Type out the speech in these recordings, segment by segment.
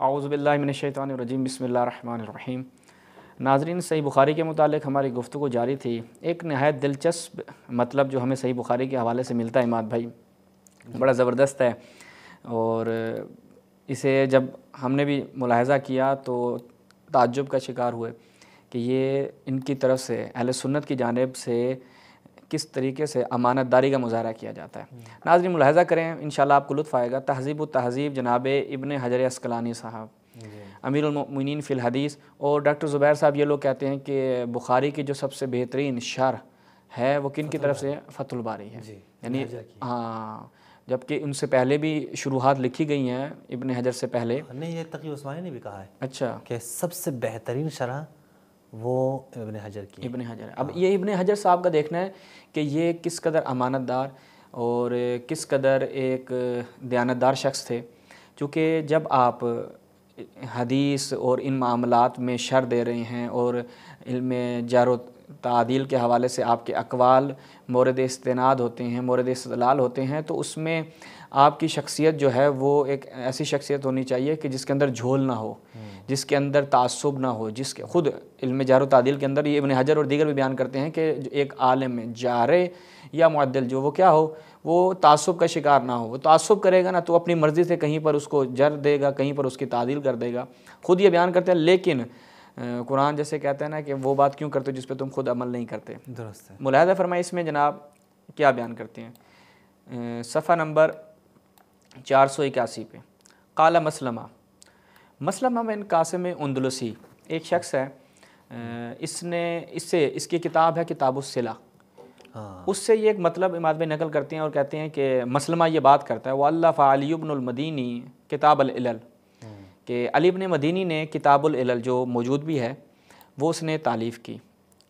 औज़ु बिल्लाहि मिनश्शैतानिर रजीम बिस्मिल्लाहिर रहमानिर रहीम। नाज़रीन, सही बुखारी के मुतालिक हमारी गुफ्तगू जारी थी। एक नहायत दिलचस्प मतलब जो हमें सही बुखारी के हवाले से मिलता है इमाद भाई, बड़ा ज़बरदस्त है। और इसे जब हमने भी मुलाहज़ा किया तो ताज्जुब का शिकार हुए कि ये इनकी तरफ से अहले सुन्नत की जानिब से किस तरीके से अमानतदारी का मुज़ाहरा किया जाता है। नाज़रीन, मुलाहज़ा करें, इंशाअल्लाह आपको लुत्फ़ आएगा। तहज़ीब व तहज़ीब जनाब इब्न हजर अस्क़लानी साहब, अमीरुल मोमिनीन फ़िल हदीस, और डॉक्टर ज़ुबैर साहब ये लोग कहते हैं कि बुखारी की जो सबसे बेहतरीन शरह है वो किन की तरफ से? फ़तहुल बारी है, यानी हाँ, जबकि उनसे पहले भी शुरुआत लिखी गई हैं इब्न हजर से पहले। नहीं, ये तकी उस्मानी ने भी कहा है अच्छा, कि सबसे बेहतरीन शरह वो इब्न हजर की, इब्न हजर। अब ये इब्न हजर साहब का देखना है कि ये किस कदर अमानतदार और किस कदर एक दयानतदार शख्स थे। चूँकि जब आप हदीस और इन मामलात में शर दे रहे हैं और इल्म जारो तादील के हवाले से आपके अक़वाल मोरद इस्तिनाद होते हैं, मोरद इस्तदलाल होते हैं, तो उसमें आपकी शख्सियत जो है वो एक ऐसी शख्सियत होनी चाहिए कि जिसके अंदर झोल ना हो, जिसके अंदर तासुब ना हो, जिसके खुद इल्म जारो तादील के अंदर ये इब्न हजर और दीगर भी बयान करते हैं कि एक आलिम जारे या मुअद्दिल जो वो क्या हो, वो तासुब का शिकार ना हो। वो तासुब करेगा ना तो अपनी मर्ज़ी से कहीं पर उसको जर देगा, कहीं पर उसकी तादील कर देगा। खुद ये बयान करते हैं, लेकिन कुरान जैसे कहते हैं ना कि वो बात क्यों करते हो जिस पे तुम खुद अमल नहीं करते। दुरुस्त है। मुलाहिज़ा फरमाइए इसमें जनाब क्या बयान करते हैं, सफ़ा नंबर 481 पे। काला मसलमा बिन कासिम अंदलुसी एक शख्स है, इसकी किताब है किताबुस सिला। उससे ये एक मतलब इमाद भाई नकल करते हैं और कहते हैं कि मसलमा ये बात करता है, वल्लफ़ अली इब्नुल मदीनी किताब अल इलल, कि अली इब्न मदीनी ने किताबुल इलल जो मौजूद भी है वो उसने तालीफ़ की।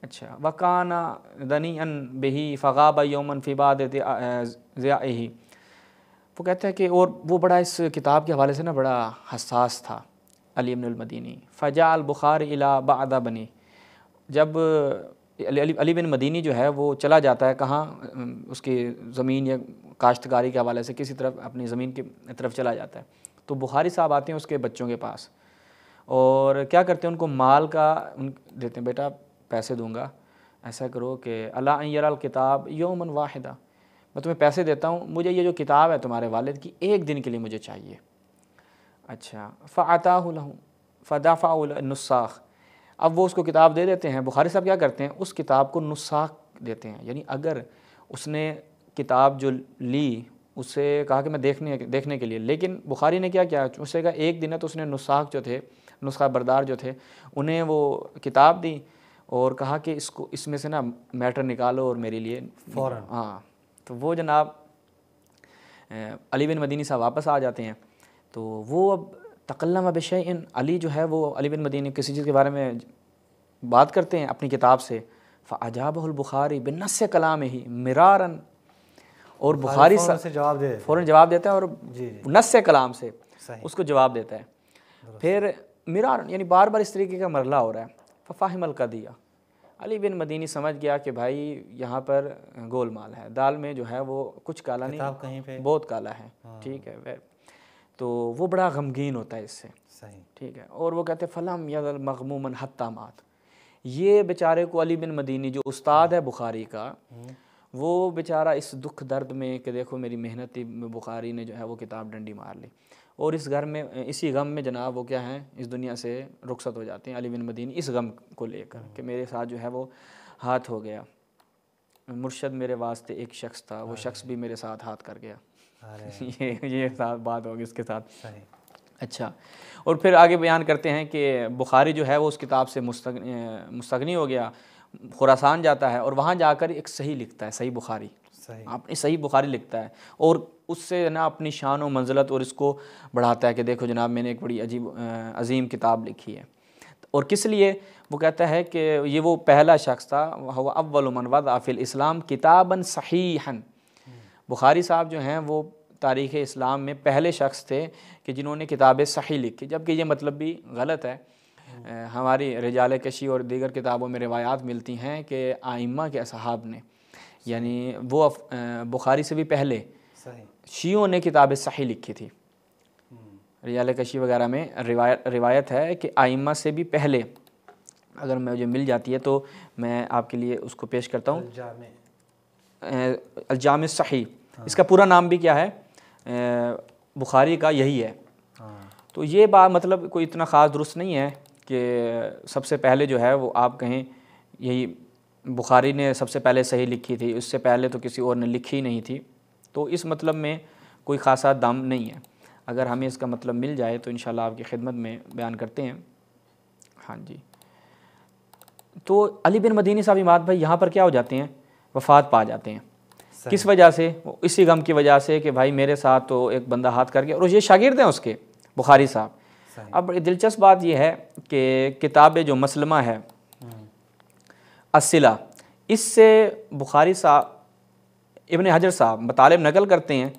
अच्छा, वकाना दनीअन बिही फ़गाबा यौमन फ़ी बाद ज़ियाइही। वो कहता है कि और वो बड़ा इस किताब के हवाले से ना बड़ा हसास था अली इब्नुल मदीनी। फ़जाअल बुखारी इला बअदा बनी, जब अली बिन मदीनी जो है वो चला जाता है कहाँ, उसकी ज़मीन या काश्तकारी के हवाले से किसी तरफ अपनी ज़मीन की तरफ चला जाता है, तो बुखारी साहब आते हैं उसके बच्चों के पास और क्या करते हैं, उनको माल का देते हैं, बेटा पैसे दूंगा, ऐसा करो कि अला अन यरल किताब यौमन वाहिदा, मैं तुम्हें पैसे देता हूँ, मुझे ये जो किताब है तुम्हारे वालिद की एक दिन के लिए मुझे चाहिए। अच्छा, फ़अताहु लहू फ़दफ़अ नुस्साख, अब वो उसको किताब दे देते हैं। बुखारी साहब क्या करते हैं, उस किताब को नुस्साख देते हैं, यानी अगर उसने किताब जो ली उससे कहा कि मैं देखने के लिए, लेकिन बुखारी ने क्या किया, उससे कहा एक दिन है, तो उसने नुस्साख जो थे, नुस्खा बरदार जो थे, उन्हें वो किताब दी और कहा कि इसमें से ना मैटर निकालो और मेरे लिए फ़ौरन। हाँ, तो वो जनाब अली बिन मदीनी साहब वापस आ जाते हैं, तो वो अब तकल्लम बिशैइन, अली जो है वो अली बिन मदीनी किसी चीज़ के बारे में बात करते हैं अपनी किताब से, फ़अजाबहुल बुखारी बिन्नस्स कलाम ही मिरारन, और बुखारी फ़ौरन जवाब देता है और नस्से कलाम से उसको जवाब देता है। फिर मिरारन यानी बार बार इस तरीके का मरला हो रहा है। फ़फ़ाहिमल कदिया, अली बिन मदीनी समझ गया कि भाई यहाँ पर गोलमाल है, दाल में जो है वो कुछ काला नहीं, कहीं पे बहुत काला है। ठीक है, तो वो बड़ा गमगीन होता है इससे। सही, ठीक है, और वो कहते हैं फ़लम यज़ल मग़मूमन हत्ता मात, ये बेचारे को अली बिन मदीनी जो उस्ताद है बुखारी का, वो बेचारा इस दुख दर्द में कि देखो मेरी मेहनती बुखारी ने जो है वो किताब डंडी मार ली, और इस घर में इसी गम में जनाब वो क्या है, इस दुनिया से रुखसत हो जाते हैं अली बिन मदीनी, इस गम को लेकर कि मेरे साथ जो है वो हाथ हो गया। मुर्शद मेरे वास्ते एक शख्स था, वो शख्स भी मेरे साथ हाथ कर गया। ये साथ बात होगी उसके साथ। अच्छा, और फिर आगे बयान करते हैं कि बुखारी जो है वो उस किताब से मुस्तगनी हो गया, खुरासान जाता है और वहाँ जाकर एक सही लिखता है, सही बुखारी, अपनी सही बुखारी लिखता है, और उससे ना अपनी शान और मंजिलत और इसको बढ़ाता है कि देखो जनाब मैंने एक बड़ी अजीम किताब लिखी है। और किस लिए वो कहता है कि ये वो पहला शख्स था, वह अव्वल मन वज़अ फ़िल इस्लाम किताबन सहीहन, बुखारी साहब जो हैं वो तारीख़ इस्लाम में पहले शख्स थे कि जिन्होंने किताबें सही लिखी, जबकि ये मतलब भी गलत है। हमारी रिजाल कशी और दीगर किताबों में रिवायात मिलती हैं कि आइम्मा के असहाब ने, यानी वो बुखारी से भी पहले शियों ने किताबें सही लिखी थी। रिजाल कशी वगैरह में रिवायत है कि आइम्मा से भी पहले, अगर मुझे मिल जाती है तो मैं आपके लिए उसको पेश करता हूँ। अल-जामे सही, इसका पूरा नाम भी क्या है, बुखारी का यही है। तो ये बात मतलब कोई इतना ख़ास दुरुस्त नहीं है कि सबसे पहले जो है वो आप कहें यही बुखारी ने सबसे पहले सही लिखी थी, उससे पहले तो किसी और ने लिखी ही नहीं थी। तो इस मतलब में कोई ख़ासा दम नहीं है। अगर हमें इसका मतलब मिल जाए तो इंशाल्लाह आपकी खिदमत में बयान करते हैं। हाँ जी, तो अली बिन मदीनी साहब इमाद भाई यहाँ पर क्या हो जाते हैं, वफ़ात पा जाते हैं। किस वजह से? इसी गम की वजह से कि भाई मेरे साथ तो एक बंदा हाथ करके, और ये शागिर्द हैं उसके, बुखारी साहब। अब बड़ी दिलचस्प बात यह है कि किताब जो मसलमा है अस्सिला, इससे बुखारी साहब इब्न हजर साहब मतालिब नकल करते हैं,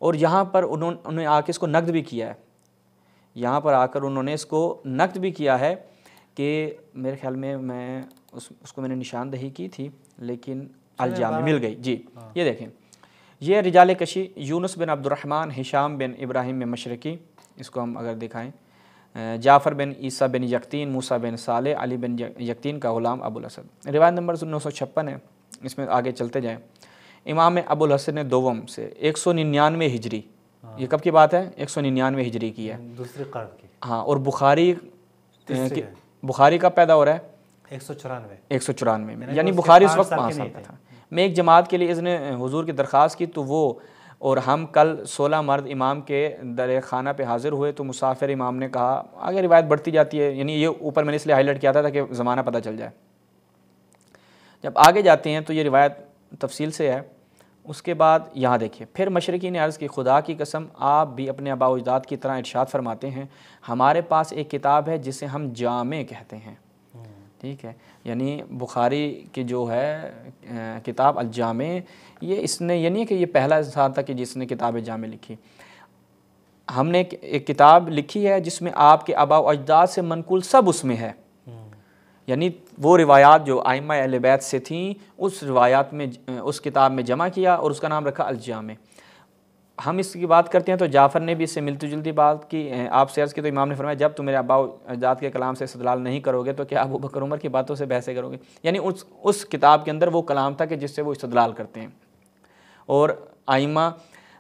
और यहाँ पर उन्होंने आके इसको नक़द भी किया है। यहाँ पर आकर उन्होंने इसको नक़द भी किया है कि मेरे ख्याल में मैं उसको मैंने निशानदही की थी लेकिन अल-जामे मिल गई जी। ये देखें, ये रिजाल कशी यूनुस बिन अब्दुर्रहमान हिशाम बिन इब्राहिम मशरकी, इसको हम अगर दिखाएं, जाफ़र बिन ईसा बिन यक्तीन मूसा बिन साले अली बिन यक्तीन का ग़ुलाम अबुल हसन। रिवायत नंबर 956 है। इसमें आगे चलते जाएँ। इमाम अबुल हसन दोवम से 199 हिजरी, ये कब की बात है? 199 हिजरी की है, दूसरे कर्न की। हाँ, और बुखारी का पैदा हो रहा है 194 में, यानी बुखारी उस वक्त 5 साल का था। मैं एक जमात के लिए इसने हुजूर की दरख्वास्त की तो वो और हम कल 16 मर्द इमाम के दर खाना पे हाज़िर हुए तो मुसाफिर इमाम ने कहा, आगे रिवायत बढ़ती जाती है, यानी ये ऊपर मैंने इसलिए हाईलाइट किया था ताकि ज़माना पता चल जाए। जब आगे जाते हैं तो ये रिवायत तफसील से है। उसके बाद यहाँ देखिए, फिर मशरकी ने अर्ज़ की, खुदा की कसम आप भी अपने आबा अजदाद की तरह इरशाद फरमाते हैं, हमारे पास एक किताब है जिसे हम जामे कहते हैं। ठीक है, यानी बुखारी की जो है किताब अल-जामे, ये इसने ये नहीं है कि ये पहला इंसान था कि जिसने किताब जामे लिखी। हमने एक किताब लिखी है जिसमें आपके आबा अजदाद से मनकुल सब उसमें है, यानी वो रिवायात जो आइम्मा अहले बैत से थी उस रिवायात में उस किताब में जमा किया और उसका नाम रखा अल-जामे। हम इसकी बात करते हैं तो जाफ़र ने भी इससे मिलती जुलती बात की, आप से अर्ज़ की तो इमाम ने फरमाया, जब तुम मेरे अब्बा अजदाद के कलाम से इस्तेदलाल नहीं करोगे तो क्या अबू बकर उमर की बातों से बहसें करोगे। यानी उस किताब के अंदर वो कलाम था कि जिससे वो इस्तेदलाल करते हैं, और आइम्मा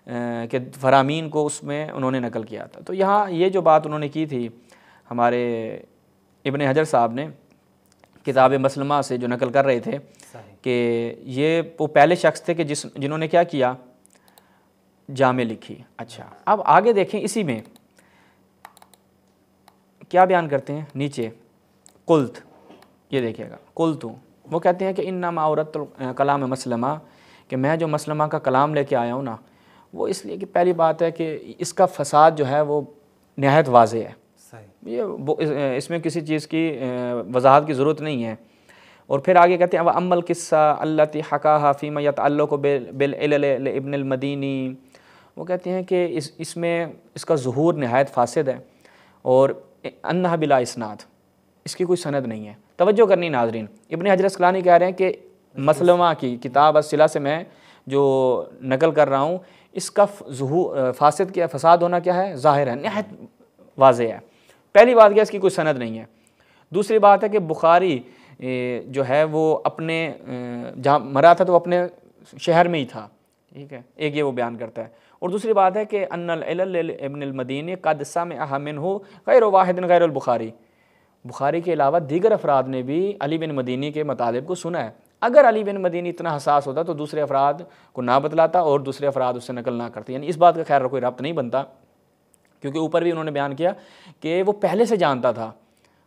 के फरामीन को उसमें उन्होंने नकल किया था। तो यहाँ ये जो बात उन्होंने की थी हमारे इब्न हजर साहब ने किताब मसलमा से जो नकल कर रहे थे कि ये वो पहले शख्स थे कि जिन्होंने क्या किया, जामे लिखी। अच्छा, अब आगे देखें, इसी में क्या बयान करते हैं नीचे, कुल्त, ये देखिएगा, कुल्तु, वो कहते हैं कि इन्ना माउरत कलाम मसलमा, कि मैं जो मसलमा का कलाम लेके आया हूँ ना, वो इसलिए कि पहली बात है कि इसका फसाद जो है वो नहायत वाज़े है, ये इसमें किसी चीज़ की वजाहत की ज़रूरत नहीं है। और फिर आगे कहते हैं वह अम्मल किस्सा अल्लती हक़ाहा फ़ीमा यतअल्लक़ु बिल इल्ल इब्न अल मदीनी, वो कहते हैं कि इसमें इसका ज़ुहूर नहायत फासिद है, और अन्नहा बिला इस्नाद, इसकी कोई सनद नहीं है। तवज्जो करनी नाज़रीन, इब्न हजर अस्क़लानी कह रहे हैं कि मसलमा की किताब अस्सिला से मैं जो नकल कर रहा हूँ, इसका ज़ुहूर फासिद क्या, फसाद होना क्या है, ज़ाहिर है, नहायत वाज़े है। पहली बात क्या, इसकी कोई सनद नहीं है। दूसरी बात है कि बुखारी जो है वो अपने जहाँ मरा था तो अपने शहर में ही था, ठीक है, एक ये वो बयान करता है। और दूसरी बात है कि अन्नल इल्ल इब्न अल मदीनी क़द समिअहा मिन्हु गैर वाहिद गैर अल बुखारी, बुखारी के अलावा दीगर अफराद ने भी अली बिन मदीनी के मतालिब को सुना है। अगर अली बिन मदीनी इतना हसास होता तो दूसरे अफराद को ना बतलाता और दूसरे अफराद उससे नकल ना करते, यानी इस बात का खैर कोई रब्त नहीं बनता, क्योंकि ऊपर भी उन्होंने बयान किया कि वो पहले से जानता था,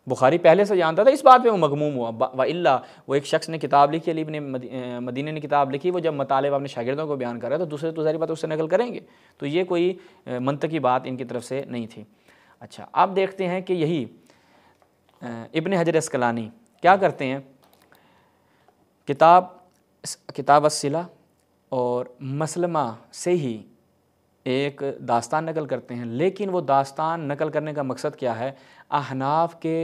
बुखारी पहले से जानता था, इस बात पे वो मगमूम हुआ। व इल्ला वो एक शख्स ने किताब लिखी, अली इब्न मदीनी ने किताब लिखी, वो जब मतालिब अपने शागिर्दों को बयान कर रहा है तो दूसरे तो ज़ाहिर बात उससे नकल करेंगे, तो ये कोई मंतकी बात इनकी तरफ से नहीं थी। अच्छा, अब देखते हैं कि यही इब्न हजर अस्क़लानी क्या करते हैं, किताब अस्सिला और मसलमा से ही एक दास्तान नकल करते हैं, लेकिन वो दास्तान नकल करने का मकसद क्या है, अहनाफ के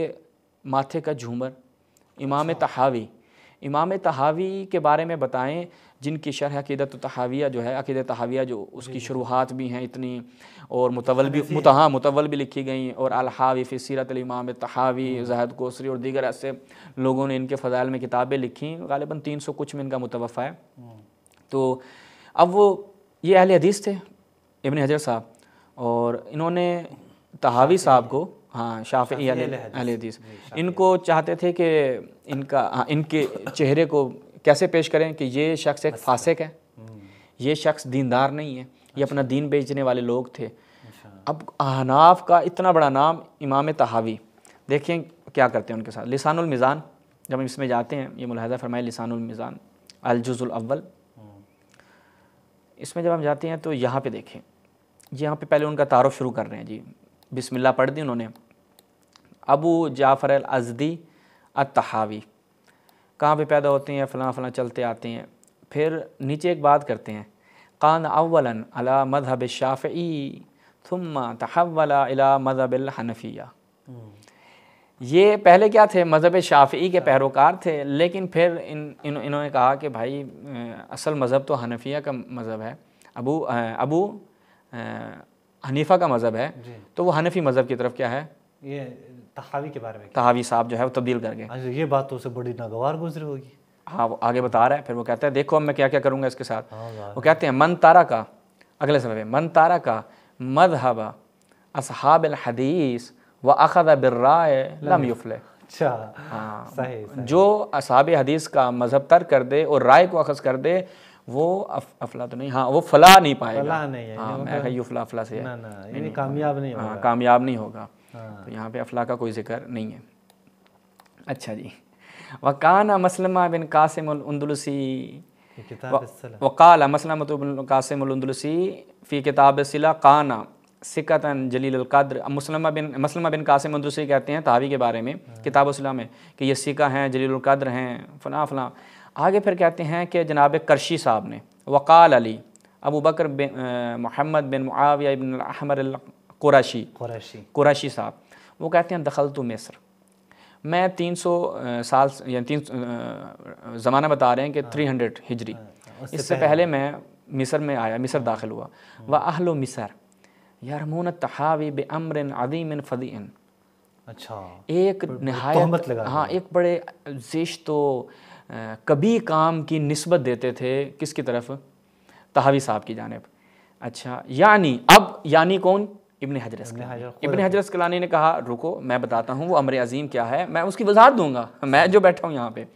माथे का झूमर, इमाम तहावी, इमाम तहावी के बारे में बताएं, जिनकी शरह अक़ीदत तहाविया जो है, अक़ीदत तहाविया जो उसकी शुरुआत भी हैं इतनी, और मुतवल भी लिखी गई, और अल-हावी फ़ी सीरत इमाम तहावी, ज़ाहिद कोसरी और दीगर ऐसे लोगों ने इनके फ़ज़ाइल में किताबें लिखी, ग़ालिबन 300 कुछ में इनका मुतवफ़ा है। तो अब वो ये अहले हदीस थे इब्न हजर साहब, और इन्होंने तहावी साहब को, हाँ शाफ़िई अहले हदीस, इनको चाहते थे कि इनके चेहरे को कैसे पेश करें कि ये शख्स एक फासिक है, ये शख्स दीनदार नहीं है, ये अपना दीन बेचने वाले लोग थे। अब अहनाफ का इतना बड़ा नाम इमाम तहावी, देखिए क्या करते हैं उनके साथ। लिसानुल मीज़ान, जब हम इसमें जाते हैं, ये मुलाहिज़ा फरमाए लिसानुल मीज़ान अल-जुज़ुल अव्वल, इसमें जब हम जाते हैं तो यहाँ पे देखें, यहाँ पे पहले उनका तारुफ शुरू कर रहे हैं जी, बिस्मिल्लाह पढ़ दी उन्होंने। अबू जाफ़र अल-अज़दी अत-तहावी, कहाँ पे पैदा होते हैं, फ़लाँ फ़लाँ चलते आते हैं। फिर नीचे एक बात करते हैं, कान अव्वलन अला मज़हब शाफ़िई थुम्मा तहव्वला इला मज़हब हनफिया। ये पहले क्या थे, मज़हब शाफ़िई के पैरोकार थे, लेकिन फिर इन्होंने कहा कि भाई असल मज़हब तो हनफिया का मज़हब है, अबू हनीफ़ा का मज़हब है, तो वो हनफी मज़हब की तरफ क्या है, ये तहावी के बारे में, तहावी साहब जो है वो तब्दील कर गए। ये बात तो उसे बड़ी नागवार गुजरी होगी। हाँ, वो आगे बता रहा है, फिर वो कहता है देखो अब मैं क्या क्या करूँगा इसके साथ। वो कहते हैं मन तारा का, अगले समय मन तारा का मज़हब असहाबिल हदीस व अख़ज़ बिर्राय लम युफ़लिह। अच्छा, हाँ, सही। जो असहाब हदीस का मज़हब तर्क कर दे और राय को अख़ज़ कर दे, वो अफला तो नहीं, हाँ वो फला नहीं पाएगा। फला नहीं है, हाँ, मैं कहा युफ़ला अफला से है, नहीं, कामयाब नहीं होगा। हाँ, कामयाब नहीं होगा। तो यहाँ पे अफला का कोई जिक्र नहीं है। अच्छा जी, वकाना मसलमा बिन कासिम अल-अंदलुसी, वकाला मसलमा बिन कासिम अल-अंदलुसी फ़ी किताब सिला काना सिकतन जलील अल-क़द्र। मसलमा बिन कासिम अल-अंदलुसी कहते हैं तहावी के बारे में किताब सिला में कि ये सिका हैं, जलील अल-क़द्र हैं, फ़लाँ फ़लाँ। आगे फिर कहते हैं कि जनाब करशी साहब ने, वक़ाल अली अबू बकर बिन मोहम्मद बिन मुआविया इब्न अहमर कुरैशी साहब, वो कहते हैं दखलतु मिस्र, मैं 300 साल या 300 ज़माना बता रहे हैं कि 300 हिजरी, इससे पहले मैं मिस्र में आया, मिस्र दाखिल हुआ। व अहलो मिस्र यरमून तहावी बेअम्रिन अज़ीमिन फ़दीइन। अच्छा, एक निहायत, हाँ एक बड़े ज़िश्तो कभी काम की निस्बत देते थे किसकी तरफ, तहावी साहब की जानिब। अच्छा, यानी कौन, इब्न हजर अस्क़लानी ने कहा रुको मैं बताता हूँ वो अमर अज़ीम क्या है, मैं उसकी वजाहत दूंगा, मैं जो बैठा हूँ यहाँ पे,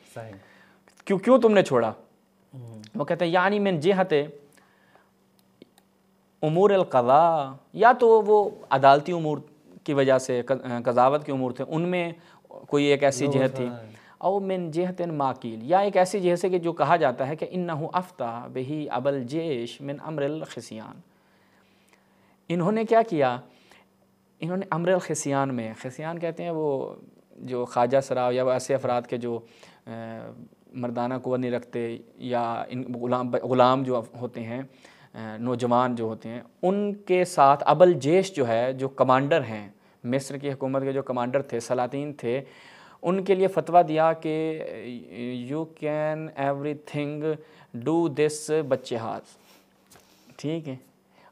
क्यों तुमने छोड़ा। वो कहते हैं यानी मिन जिहते उमूर अल-क़ज़ा, या तो वो अदालती उमूर की वजह से, कज़ावत के उमूर थे उनमें कोई एक ऐसी जिहत थी, और मिन जिहतिन माकील, या एक ऐसी जिहत से कि जो कहा जाता है कि इन्नहु अफ्ता बिही अबल जेश मिन अम्रिल खिसियान। इन्होंने क्या किया, इन्होंने अम्रिल खिसियान में, खिसियान कहते हैं वो जो ख्वाजा सराव या ऐसे अफराद के जो मर्दाना क़ुव्वत नहीं रखते, या इन ग़ुलाम जो होते हैं, नौजवान जो होते हैं, उनके साथ अबल जेश जो है, जो कमांडर हैं, मिस्र की हुकूमत के जो कमांडर थे, सलातीन थे, उनके लिए फ़तवा दिया कि you can everything do this बच्चे हाथ, ठीक है,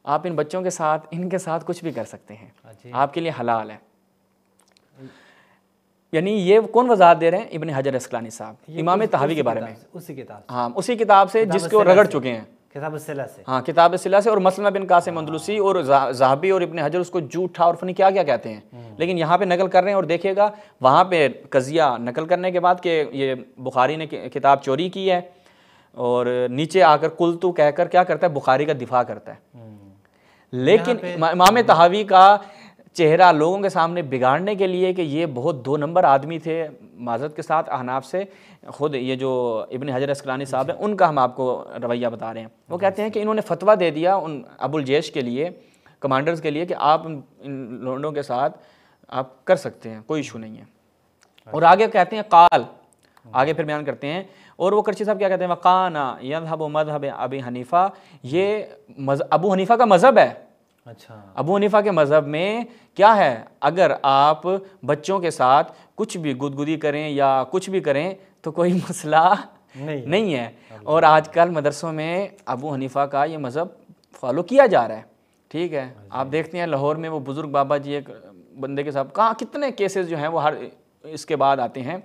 आप इन बच्चों के साथ, इनके साथ कुछ भी कर सकते हैं, आपके लिए हलाल है। यानी ये कौन वजाहत दे रहे हैं, इब्न हजर अस्क़लानी साहब इमाम तहावी के बारे में, उसी किताब से जिसको रगड़ चुके हैं, किताब सिला से, हाँ किताब सिला से। और मसलमा बिन कासिम अंदलुसी और ज़ाहबी और इब्न हजर उसको झूठा और फनी क्या क्या कहते हैं, लेकिन यहाँ पे नकल कर रहे हैं। और देखिएगा वहाँ पे कज़िया नकल करने के बाद कि ये बुखारी ने किताब चोरी की है, और नीचे आकर कुल्तु कहकर क्या करता है, बुखारी का दिफा करता है। लेकिन इमाम तहावी का चेहरा लोगों के सामने बिगाड़ने के लिए कि ये बहुत 2 नंबर आदमी थे, माज़रत के साथ अहनाफ से, ख़ुद ये जो इब्न हजर अस्क़लानी साहब हैं उनका हम आपको रवैया बता रहे हैं। वो कहते हैं कि इन्होंने फतवा दे दिया उन अबुल जैश के लिए, कमांडर्स के लिए, कि आप इन लोगों के साथ आप कर सकते हैं, कोई इशू नहीं है। और आगे कहते हैं काल, आगे फिर बयान करते हैं, और वो करची साहब क्या कहते हैं, वक़ाना यज़हबु मज़हब अबी हनीफ़ा, ये अबू हनीफ़ा का मज़हब है। अच्छा, अबू हनीफ़ा के मज़हब में क्या है, अगर आप बच्चों के साथ कुछ भी गुदगुदी करें या कुछ भी करें तो कोई मसला नहीं है। और आजकल मदरसों में अबू हनीफ़ा का ये मज़हब फॉलो किया जा रहा है, ठीक है। आप देखते हैं लाहौर में वो बुज़ुर्ग बाबा जी एक बंदे के साथ कहाँ कितने केसेस जो हैं वो हर इसके बाद आते हैं,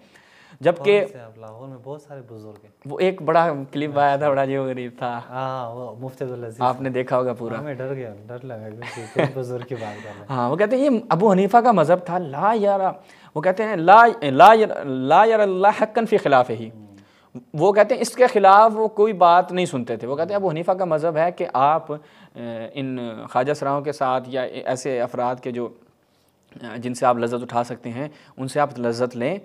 जबकि लाहौर में बहुत सारे बुजुर्ग हैं। वो एक बड़ा क्लिप आया था, बड़ा जो गरीब था, हाँ वो मुफ्ती अब्दुल अजीज, आपने देखा होगा पूरा। मैं डर गया, डर लगा कि बुजुर्ग की बात कर रहे हैं। हाँ, वो कहते हैं ये अबू हनीफ़ा का मज़हब था ला यारा, वो कहते हैं ला यारा हक्कन फ़ी खिलाफ़ ही, वो कहते हैं इसके ख़िलाफ़ वो कोई बात नहीं सुनते थे। वो कहते हैं अबू हनीफ़ा का मज़हब है कि आप इन ख्वाजा सराओं के साथ या ऐसे अफराद के जो जिनसे आप लज़्ज़त उठा सकते हैं उनसे आप लज़्ज़त लें,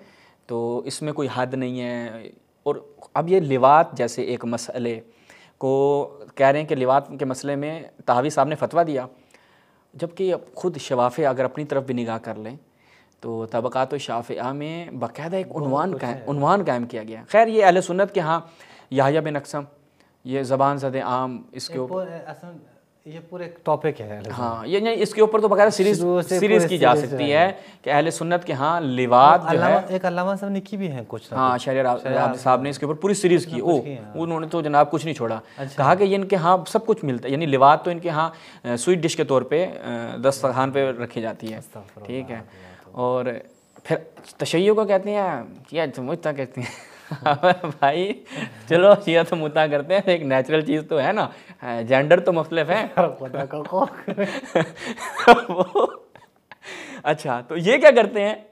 तो इसमें कोई हद नहीं है। और अब ये लिवात जैसे एक मसले को कह रहे हैं कि लिवात के मसले में तहावी साहब ने फतवा दिया, जबकि खुद शवाफ़े अगर अपनी तरफ भी निगाह कर लें तो तबक़ात शाफ़िआ में बाकायदा एक उन्वान कायम किया गया। खैर ये अहले सुन्नत के यहाँ याह्या बिन अक़सम, ये ज़बान ज़द आम, इसके ऊपर ये पूरे टॉपिक है। हाँ, ये नहीं, इसके ऊपर तो बाकायदा सीरीज़ की जा सकती है कि अहले सुन्नत के यहाँ लिवात जो है, एक अल्लामा साहब ने की भी है कुछ, हाँ शरीर साहब ने इसके ऊपर पूरी सीरीज़ की। उन्होंने तो जनाब कुछ नहीं छोड़ा। कहा कि इनके यहाँ सब कुछ मिलता है, यानी लिवात तो इनके यहाँ स्वीट डिश के तौर पे दस्तरखान पे रखी जाती है, ठीक है। और फिर तशय्युअ को कहते हैं या मुता कहते हैं भाई चलो शिया तो मुता करते हैं, एक नेचुरल चीज़ तो है ना, जेंडर तो मुख्तलिफ है। अच्छा, तो ये क्या करते हैं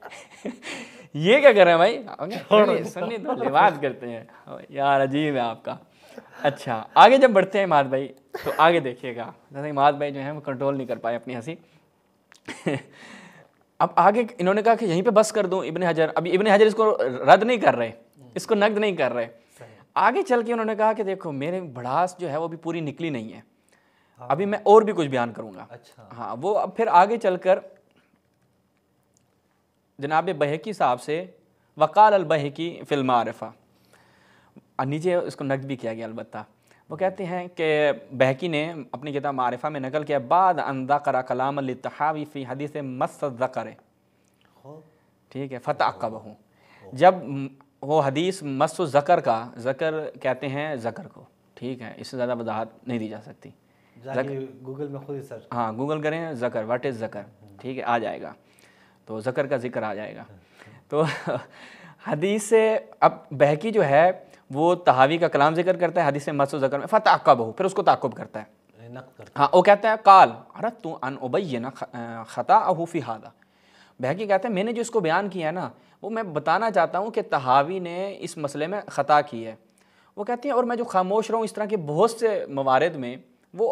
ये क्या कर रहे हैं भाई, सुन्नी तो लिवात करते हैं यार, अजीब है आपका। अच्छा, आगे जब बढ़ते हैं इमाद भाई, तो आगे देखिएगा, जैसे इमाद भाई जो है वो कंट्रोल नहीं कर पाए अपनी हंसी। अब आगे इन्होंने कहा कि यहीं पे बस कर दूं, इब्ने हजर, अभी इब्ने हजर इसको रद्द नहीं कर रहे, इसको नक़्द नहीं कर रहे। आगे चल के उन्होंने कहा कि देखो मेरे भड़ास जो है वो भी पूरी निकली नहीं है, अभी मैं और भी कुछ बयान करूंगा। अच्छा, हाँ, वो अब फिर आगे चलकर जनाब बहकी साहब से वक़ाल अल बहकी फ़िल मारिफ़ा, नीचे इसको नक़्द भी किया गया अलबत्ता। वो कहते हैं कि बहकी ने अपनी किताब मारिफ़ा में नकल किया, बाद अंदा करा कलाम लित्तहावी फ़ी हदीस मस्स ज़कर, ठीक है, फ़तअक़बहु, जब वो हदीस मस्स ज़कर का, ज़कर कहते हैं ज़कर को, ठीक है, इससे ज़्यादा वजाहत नहीं दी जा सकती। गूगल में खुद ही सर्च, हाँ गूगल करें ज़कर, व्हाट इज़ ज़कर, ठीक है, आ जाएगा, तो ज़कर का जिक्र आ जाएगा। तो हदीस से अब बहकी जो है वो तहावी का कलाम जिक्र करता है हदीस मस्स ज़कर में, फ़तअक़बहु, फिर उसको ताक़ुब करता है। हाँ, वो कहता है काल अरदतु अन उबय्यिन ख़ताअहु फ़ी हादा, बहकी कहते हैं मैंने जो इसको बयान किया है ना, वो मैं बताना चाहता हूँ कि तहावी ने इस मसले में ख़ता की है। वो कहती हैं और मैं जो खामोश रहा हूँ इस तरह के बहुत से मवारिद में वो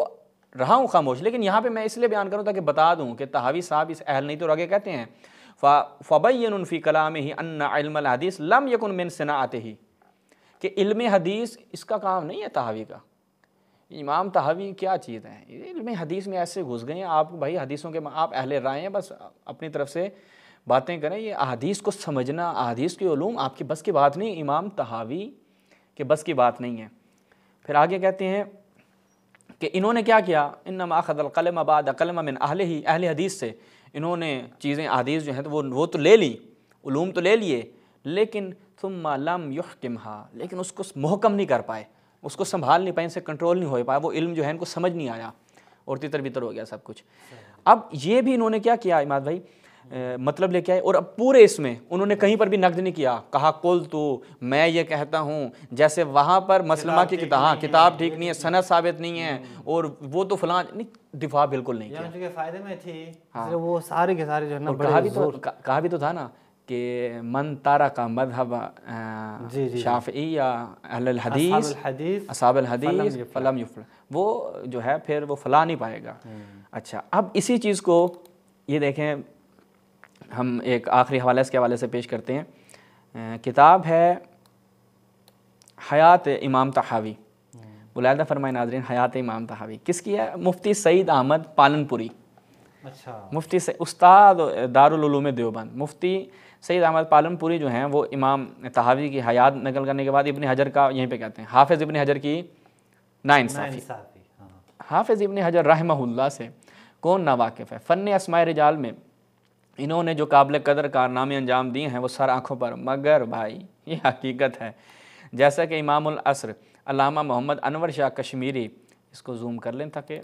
रहा हूँ खामोश, लेकिन यहाँ पे मैं इसलिए बयान करूँ ताकि बता दूँ कि तहावी साहब इस अहल नहीं। तो आगे कहते हैं फ़बय्यिन फ़ी कलामिही अन्न इल्मल हदीस लम यकुन मिन सनाअतिही, कि इल्म हदीस इसका काम नहीं है तहावी का। इमाम तहावी क्या चीज़ है, इल्म हदीस में ऐसे घुस गए हैं आप भाई, हदीसों के आप अहले राय हैं, बस अपनी तरफ से बातें करें। ये अहादीस को समझना, अहादीस के उलूम आपकी बस की बात नहीं, इमाम तहावी के बस की बात नहीं है। फिर आगे कहते हैं कि इन्होंने क्या किया, इन्नमा अख़ज़ल क़लम बाद क़लम मिन अहलिही, अहले हदीस से इन्होंने चीज़ें अहादीस जो हैं तो वो तो ले ली, उलूम तो ले लिए, लेकिन सुम्मा लम युहकिमहा, लेकिन उसको महकम नहीं कर पाए, उसको संभाल नहीं पाए, इनसे कंट्रोल नहीं हो पाया, वो इल्म जो है इनको समझ नहीं आया और तितर बितर हो गया सब कुछ। अब ये भी इन्होंने क्या किया इमाद भाई, मतलब लेके आए, और अब पूरे इसमें उन्होंने कहीं पर भी नक़्द नहीं किया, कहा कुल तो मैं ये कहता हूँ, जैसे वहाँ पर मसलमा की किताब ठीक नहीं है, सनद साबित नहीं है, और वो तो फलां नहीं, दिफा बिल्कुल नहीं किया, फ़ायदे में थी। हाँ, वो सारे के सारे जो है ना, कहा भी तो था ना कि मन तारा का मज़हब शाफ़िई या अहलुल हदीस अस्हाबुल हदीस फलम युफ्लह, वो जो है फिर वो फला नहीं पाएगा। अच्छा, अब इसी चीज़ को ये देखें, हम एक आखिरी हवाला इसके हवाले से पेश करते हैं। किताब है हयात इमाम तहावी, बुलादा फरमाए नाज़रीन, हयात इमाम तहावी किसकी है, मुफ्ती सईद अहमद पालनपुरी। अच्छा, मुफ्ती से उस्ताद दारुल उलूम देवबंद मुफ्ती सईद अहमद पालनपुरी जो हैं वो इमाम तहावी की हयात नकल करने के बाद इब्ने हजर का यहीं पे कहते हैं हाफिज़ इब्ने हजर की नाइंसाफ़ी। हाफिज़ इब्ने हजर रहमहुल्लाह से कौन नावाकिफ़ है, फ़न अस्माए रिजाल में इन्होंने जो काबिल कदर कारनामे अंजाम दिए हैं वो सर आँखों पर, मगर भाई ये हकीकत है। जैसा कि इमामुल असर अल्लामा मोहम्मद अनवर शाह कश्मीरी, इसको जूम कर लें ताकि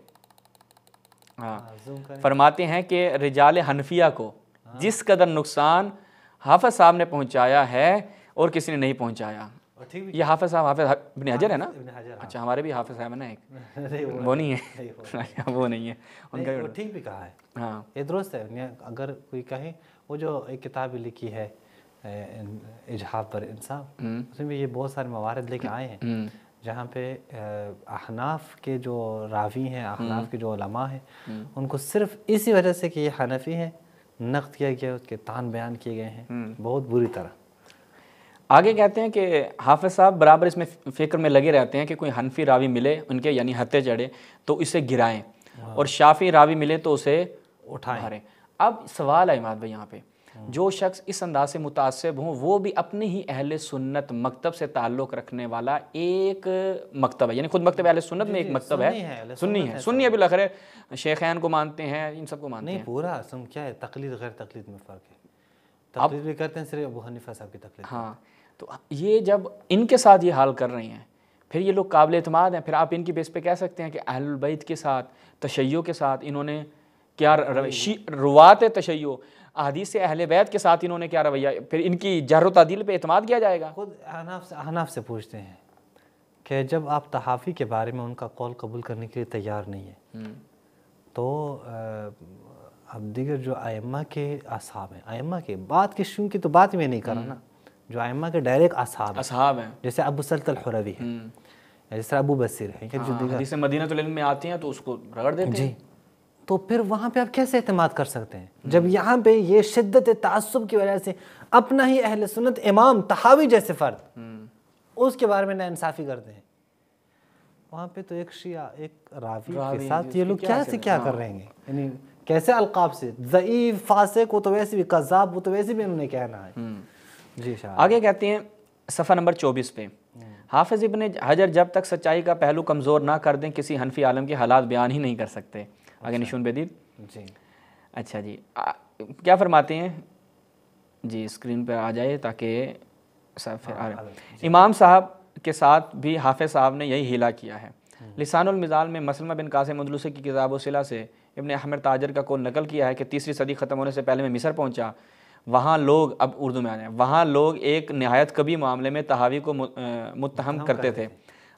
फरमाते हैं कि रिजाल हनफिया को जिस कदर नुकसान हाफिज साहब ने पहुंचाया है और किसी ने नहीं पहुंचाया। ये हाफिज साहब हाफिज इब्न हजर है ना? अच्छा, हमारे भी हाफिज साहब है ना एक, वो नहीं है वो नहीं है उनका, ठीक भी कहा है। हाँ, ये दुरुस्त है। अगर कोई कहे, वो जो एक किताब लिखी है इजहाब पर इंसाफ, उसमें भी ये बहुत सारे मवारद लेके आए हैं जहाँ पे अहनाफ के जो रावी हैं, अहनाफ के जो उलमा हैं, उनको सिर्फ इसी वजह से कि ये हनफी हैं नक़्द किया गया, उसके तान बयान किए गए हैं बहुत बुरी तरह। आगे कहते हैं कि हाफिज साहब बराबर इसमें फ़िक्र में लगे रहते हैं कि कोई हनफी रावी मिले उनके यानी हत्ते चढ़े तो इसे गिराएं, और शाफी रावी मिले तो उसे उठाएं। अब सवाल है इमाद भाई यहाँ पे, जो शख्स इस अंदाज से मुतासिब हो वो भी अपने ही अहले सुन्नत मकतब से ताल्लुक़ रखने वाला एक मकतब है, यानी खुद मकतब अहले सुन्नत में एक मकतब है, सुन्नी है बिलाखिर शेखैन को मानते हैं, इन सबको मानते हैं। पूरा सुन क्या है, तकलीद गैर तकलीद में फ़र्क है। तकलीद भी करते हैं सिर्फ अबू हनीफा साहब की तकलीद। हाँ, तो ये जब इनके साथ ये हाल कर रही हैं, फिर ये लोग काबिल एतमाद हैं, फिर आप इनकी बेस पे कह सकते हैं कि अहलुल बैत के साथ, तशय्यो के साथ इन्होंने क्या रुवात तशय्यो, अहदीस से अहले बैत के साथ इन्होंने क्या रवैया, फिर इनकी जर्र तादील पे एतमाद किया जाएगा। खुद अहनाफ से पूछते हैं कि जब आप तहाफ़ी के बारे में उनका कौल कबूल करने के लिए तैयार नहीं है, तो अब दीगर जो आइम्मा के असहाब हैं, आइम्मा के बात के शुरू की तो बात में नहीं कर रहा ना, जो आइम्मा के डायरेक्ट असहाब हैं, जैसे अबू सल्त अल-हुरवी है, जैसे अबू बसीर है, जो दीगर हदीस मदीनतुल इल्म में आती हैं तो उसको रगड़ देते हैं। तो फिर वहाँ पे आप कैसे एतमाद कर सकते हैं जब यहाँ पे ये शिद्दत तासुब की वजह से अपना ही अहले सुन्नत इमाम तहावी जैसे फ़र्द उसके बारे में नाइंसाफ़ी करते हैं। वहाँ पे तो एक शिया एक रावी के साथ ये लोग क्या से क्या कर रहे हैं, यानी कैसे अलकाब से ज़ईफ़ फासिक, वो तो वैसे भी कज़्ज़ाब, वो तो वैसे भी उन्होंने कहना है। जी शाह आगे कहते हैं सफ़ा नंबर 24 पे, हाफिज़ इब्न हजर जब तक सच्चाई का पहलू कमज़ोर ना कर दें किसी हनफी आलम के हालात बयान ही नहीं कर सकते। आगे निशून बेदीद जी, अच्छा जी, क्या फरमाते हैं जी, स्क्रीन पर आ जाए ताकि सब फिर आ रहे। इमाम साहब के साथ भी हाफिज़ साहब ने यही हिला किया है। लिसानुल मिज़ाल में मसलमा बिन कासिम मदलूसी की किताब व सिला से इब्न अहमद ताजर का कौल नकल किया है कि 3री सदी ख़त्म होने से पहले मैं मिस्र पहुँचा, वहाँ लोग, अब उर्दू में आ जाए, वहाँ लोग एक नहायत कभी मामले में तहावी को मुत्तहम करते थे।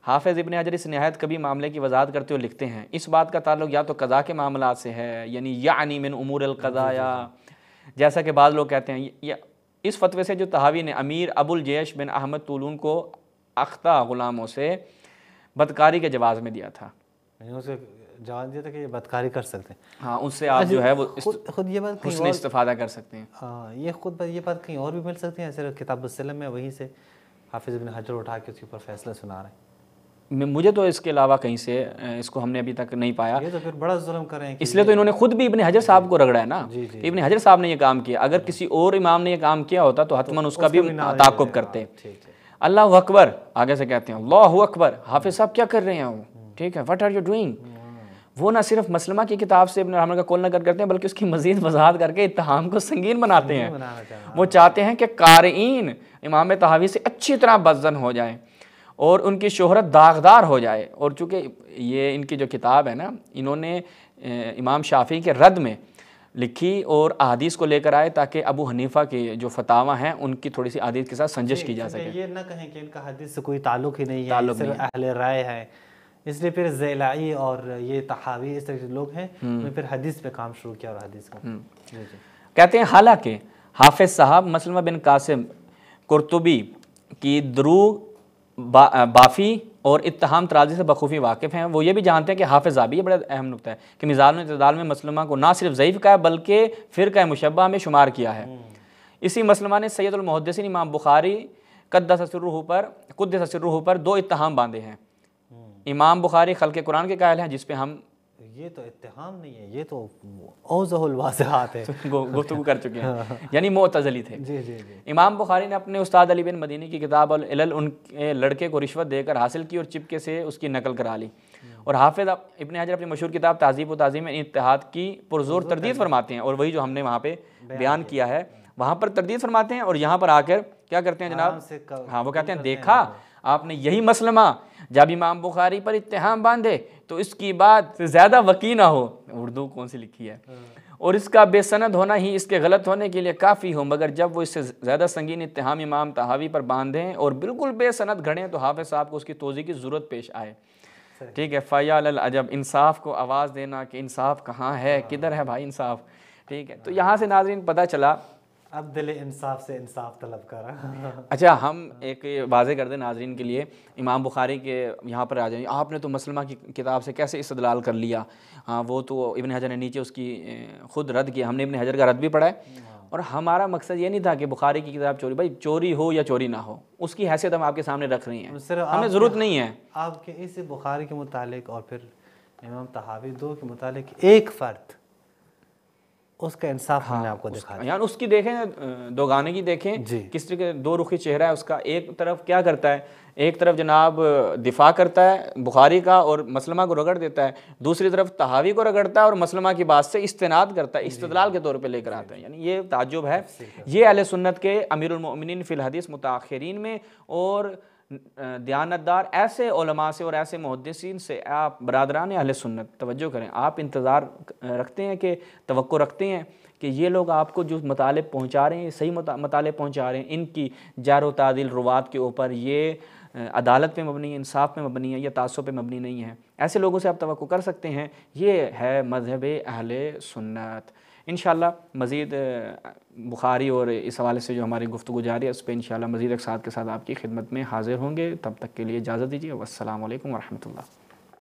हाफिज़ इब्न हजर इस नहायत कभी मामले की वजाहत करते हुए लिखते हैं, इस बात का ताल्लुक या तो कज़ा के मामलात से है, यानी मिन उमूर अल-क़ज़ाया, जैसा कि बाद लोग कहते हैं, या इस फतवे से जो तहावी ने अमीर अबुल जैश बिन अहमद तूलून को अख्ता ग़ुलामों से बदकारी के जवाज़ में दिया था। उसे जवाब दिया था कि ये बदकारी कर सकते हैं। हाँ, उससे आप जो है वो खुद ये बात हुस्न इस्तिफ़ादा कर सकते हैं। हाँ, ये बात कहीं और भी मिल सकती है, सिर्फ किताब-उस-सलम में वहीं से हाफिज़ इब्न हजर उठा के उसके ऊपर फैसला सुना रहे हैं। मुझे तो इसके अलावा कहीं से इसको हमने अभी तक नहीं पाया। ये तो फिर बड़ा जुल्म कर रहे हैं, इसलिए तो इन्होंने खुद भी इब्न हजर साहब को रगड़ा है ना। इब्न हजर साहब ने ये काम किया, अगर किसी और इमाम ने ये काम किया होता तो हतमन उसका भी ताक़ुब करते। अल्लाहु अकबर, आगे से कहते हैं अल्लाहु अकबर, हाफिज़ साहब क्या कर रहे हैं वो, ठीक है, व्हाट आर यू डूइंग। वो ना सिर्फ मसलमा की किताब से इब्न रहमान का कौल नकल करते हैं, बल्कि उसकी मज़ीद वजाहत करके इत्तहाम को संगीन बनाते हैं। वो चाहते हैं कि क़ारिईन इमाम तहावी से अच्छी तरह बज़्ज़न हो जाए और उनकी शोहरत दागदार हो जाए। और चूँकि ये इनकी जो किताब है ना, इन्होंने इमाम शाफ़ी के रद्द में लिखी और अहादीस को लेकर आए ताकि अबू हनीफ़ा के जो फतावा हैं उनकी थोड़ी सी अहादीस के साथ संजश की जा सके। ये ना कहें कि इनका हदीस से कोई ताल्लुक़ ही नहीं है, सिर्फ अहले राय है, इसलिए फिर ज़ैलाई और ये तहावी इस तरह के लोग हैं, उन्होंने फिर हदीस पे काम शुरू किया और हदीस को कहते हैं। हालांकि हाफिज़ साहब मसलमा बिन कासिम कुर्तुबी की दुरूग बाफ़ी और इत्तहाम तराजी से बखूफ़ी वाकिफ़ हैं। वो ये भी जानते हैं कि हाफिज़ ये बड़ा अहम नुक्ता है कि मिज़ान इत्तिदाल में मसलमा को ना सिर्फ ज़ईफ़ का है बल्कि फ़िरक़ा मुशब्बह में शुमार किया है। इसी मसलमा ने सैयदुल मुहद्दिसीन इमाम बुखारी क़द्दस सिर्रुहु पर 2 इत्तहाम बांधे हैं। इमाम बुखारी खल्क़े कुरान के कायल हैं, जिस पे हम ये तो इत्तिहाम नहीं है, ये तो औज़हुल वाज़िहात है, गुफ्तगू कर चुके हैं, यानी मुअतज़िली थे। जी जी जी। इमाम बुखारी ने अपने उस्ताद अली बिन मदीनी की किताब अल-इलल उनके लड़के को रिश्वत देकर हासिल की और चिपके से उसकी नकल करा ली और हाफिज़ इब्न हजर अपनी मशहूर किताब तहज़ीब व तहज़ीम में इत्तेहाद की पुरज़ोर तरदीद फरमाते हैं, और वही जो हमने वहाँ पे बयान किया है वहाँ पर तरदीद फरमाते हैं। और यहाँ पर आकर क्या करते हैं जनाब, हाँ वो कहते हैं देखा आपने यही मसलमा जब इमाम बुखारी पर इत्तेहाम बांधे तो इसकी बात से ज़्यादा वकी ना हो, उर्दू कौन सी लिखी है, और इसका बेसनद होना ही इसके गलत होने के लिए काफ़ी हो, मगर जब वो इससे ज़्यादा संगीन इत्तेहाम इमाम तहावी पर बांधें और बिल्कुल बेसनद घड़ें तो हाफिज़ साहब को उसकी तोज़ी की ज़रूरत पेश आए। ठीक है, फ़याल अजब, इंसाफ को आवाज़ देना कि इंसाफ कहाँ है, किधर है भाई इंसाफ। ठीक है, तो यहाँ से नाज़रीन पता चला अब दिल इंसाफ से इंसाफ तलब कर। अच्छा, हम एक वाज़े कर दें नाज़रीन के लिए, इमाम बुखारी के यहाँ पर आ जाएंगे, आपने तो मसलमा की किताब से कैसे इस्तदलाल कर लिया। हाँ, वो तो इब्न हजर ने नीचे उसकी ख़ुद रद्द किया, हमने इब्न हजर का रद्द भी पढ़ा है। और हमारा मकसद ये नहीं था कि बुखारी की किताब चोरी, भाई चोरी हो या चोरी ना हो उसकी हैसियत हम आपके सामने रख रहे हैं, हमें ज़रूरत नहीं है आपके इस बुखारी के मुतालिक और फिर इमाम तहावी दो के मुतालिक एक फ़र्द उसका इंसाफ हमने आपको दिखा यार उसकी देखें, दो गाने की देखें, किस तरह के दो रुखी चेहरा है उसका। एक तरफ क्या करता है, एक तरफ जनाब दिफा करता है बुखारी का और मसलमा को रगड़ देता है, दूसरी तरफ तहावी को रगड़ता है और मसलमा की बात से इस्तेनाद करता है, इस्तदलाल के तौर पे लेकर आता है। यानी ये ताज्जुब है, ये अहले सुन्नत के अमीरुल मोमिनीन फिल हदीस मुताखिरीन में और दयानतदार ऐसे उलमा से और ऐसे मुहद्दिसीन से आप बरादरान अहले सुन्नत तवज्जो करें। आप इंतज़ार रखते हैं कि तवक्को रखते हैं कि ये लोग आपको जो मताले पहुँचा रहे हैं सही मताले पहुँचा रहे हैं, इनकी जारो तादिल रुवात के ऊपर ये अदालत पे मबनी है, इंसाफ पे मबनी है, या तासुब पे मबनी नहीं है। ऐसे लोगों से आप तवक्को कर सकते हैं। ये है मज़हब अहले सुन्नत। इंशाअल्लाह मज़ीद बुखारी और इस हवाले से जो हमारी गुफ्तगू जारी है उस पर इंशाअल्लाह मज़ीद एक साथ के साथ आपकी खिदमत में हाज़िर होंगे। तब तक के लिए इजाज़त दीजिए। वस्सलामु अलैकुम वरहमतुल्लाह।